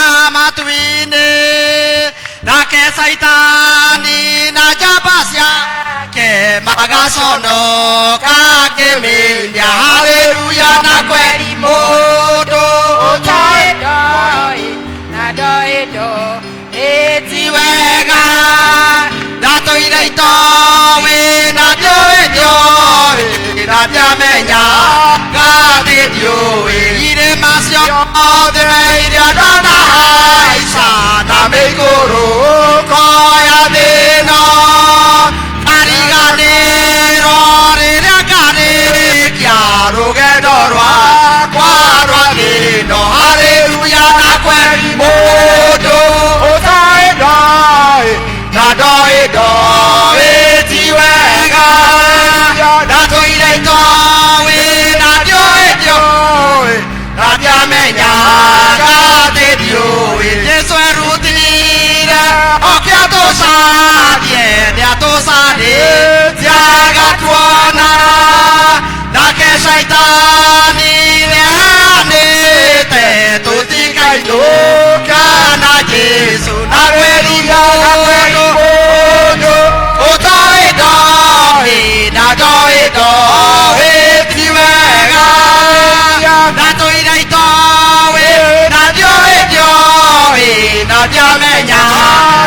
Yamatwine Nake Saitani Najapasya Ke Magasono Kake Minya Hallelujah Na kweli moto Otoe doi Na doi do Eti wega Dato ireito We na doi doi Na diamenya Gade doi Ire masyo Dere ire dona Haisa Na meigoro Koya deno Arigane Rore Rakane Chiaro che dorwa Quadra deno Alleluia Na quel modo Otai dai Na doi doi Ti wega Na toi dei toi Na dioi dioi Na diamegna Gade dioi Gesù è rutine Occhiato sadie Diato sadie Ziaga tuona Da che saitani Ne te tutti caito Cana Gesù Na querido Otoe doi Na doi doi Ti vega Na toi dai toi Na dioi dioi Na diamegna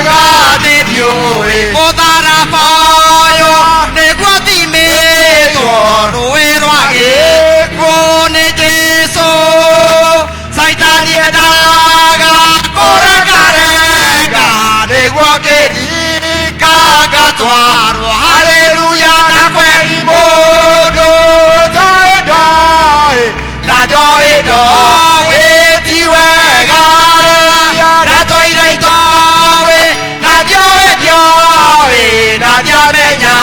Gade dioi Odara foio Ne guati me Tuono ero aghe Buone Gesù Saitani e daga Ora carega Ne guache di Caga tuaro Alleluia Na quel modo Dai dai Na doi doi Ti wega Na toi dai doi Na dioi dioi Na diamegna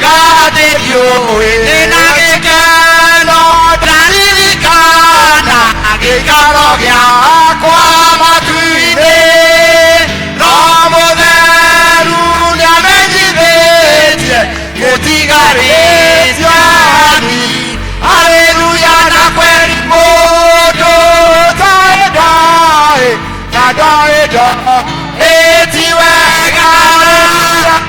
Gade dioi Ne nage cano Drani di cana Che caro che acqua matuine L'uomo dell'unia negli vecchi Che ti garezzi anni Alleluia Na quel modo Dai dai Na dai dai E ti wega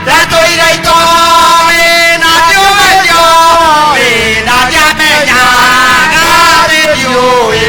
Da toi dai toi Na dioi dioi Na diamegna Gade dioi